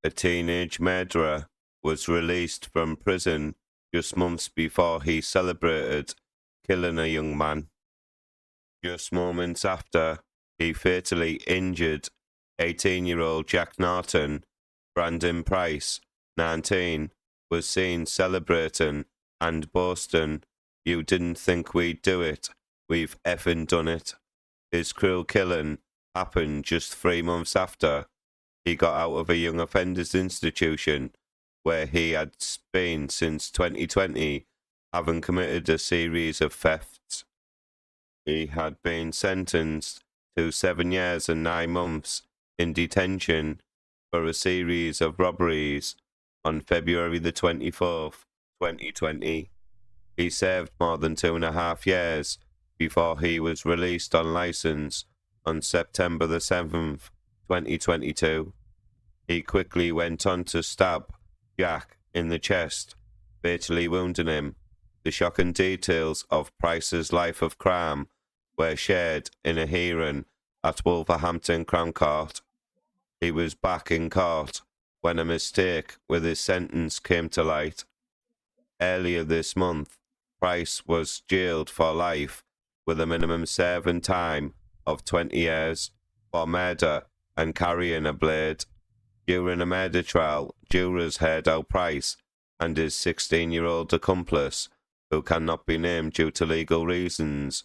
a teenage murderer, was released from prison just months before he celebrated killing a young man. Just moments after, he fatally injured 18-year-old Jack Norton. Brandon Price, 19, was seen celebrating and boasting, "You didn't think we'd do it, we've effing done it." His cruel killing happened just 3 months after he got out of a young offenders institution where he had been since 2020, having committed a series of thefts. He had been sentenced to 7 years and 9 months in detention for a series of robberies on February the 24th, 2020. He served more than 2.5 years before he was released on license on September the 7th, 2022. He quickly went on to stab Jack in the chest, fatally wounding him. The shocking details of Price's life of crime were shared in a hearing at Wolverhampton Crown Court. He was back in court when a mistake with his sentence came to light. Earlier this month, Price was jailed for life with a minimum serving time of 20 years for murder and carrying a blade. During a murder trial, jurors heard how Price and his 16-year-old accomplice, who cannot be named due to legal reasons,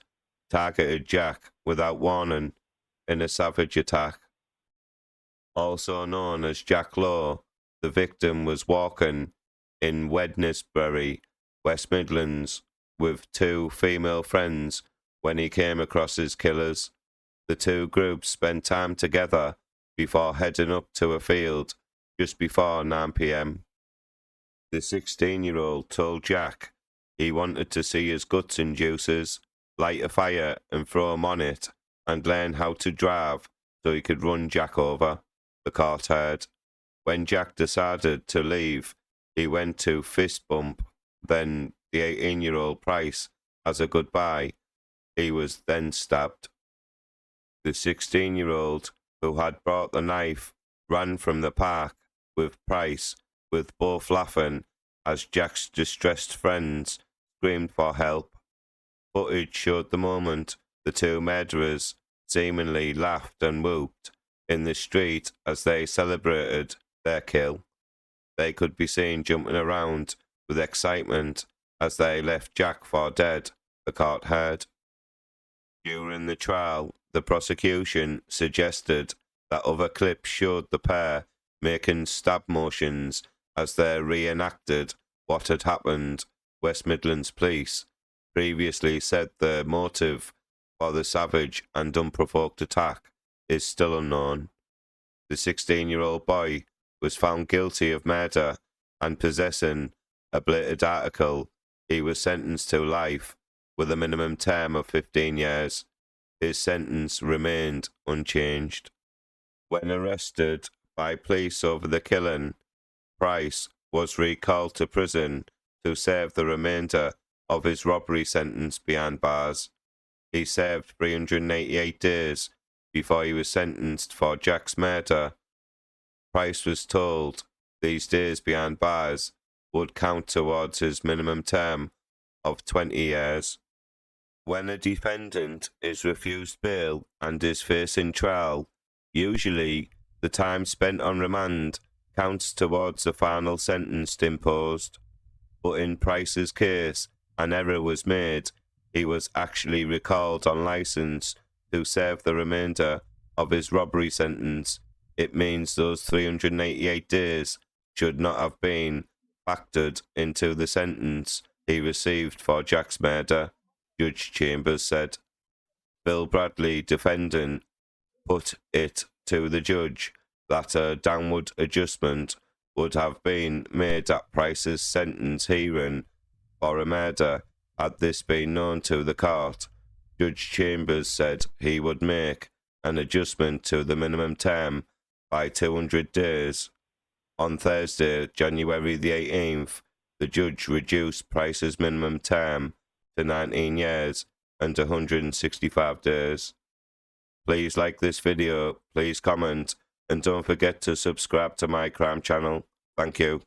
targeted Jack without warning in a savage attack. Also known as Jack Law, the victim was walking in Wednesbury, West Midlands, with 2 female friends when he came across his killers. The 2 groups spent time together before heading up to a field just before 9 p.m. The 16-year-old told Jack he wanted to see his guts and juices, light a fire and throw him on it, and learn how to drive so he could run Jack over, the court heard. When Jack decided to leave, he went to fist bump then the 18-year-old Price as a goodbye. He was then stabbed. The 16-year-old, who had brought the knife, ran from the park with Price, with both laughing as Jack's distressed friends screamed for help. Footage showed the moment the 2 murderers seemingly laughed and whooped in the street as they celebrated their kill. They could be seen jumping around with excitement as they left Jack for dead, the court heard. During the trial, the prosecution suggested that other clips showed the pair making stab motions as they reenacted what had happened. West Midlands Police previously said the motive for the savage and unprovoked attack is still unknown. The 16-year-old boy was found guilty of murder and possessing a bladed article. He was sentenced to life with a minimum term of 15 years. His sentence remained unchanged. When arrested by police over the killing, Price was recalled to prison to serve the remainder of his robbery sentence behind bars. He served 388 days before he was sentenced for Jack's murder. Price was told these days behind bars would count towards his minimum term of 20 years. When a defendant is refused bail and is facing trial, usually the time spent on remand counts towards the final sentence imposed. But in Price's case, an error was made. He was actually recalled on license to serve the remainder of his robbery sentence. It means those 388 days should not have been factored into the sentence he received for Jack's murder, Judge Chambers said. Bill Bradley, defendant, put it to the judge that a downward adjustment would have been made at Price's sentence hearing for a murder had this been known to the court. Judge Chambers said he would make an adjustment to the minimum term by 200 days. On Thursday, January the 18th, the judge reduced Price's minimum term to 19 years and 165 days. Please like this video, please comment, and don't forget to subscribe to my crime channel. Thank you.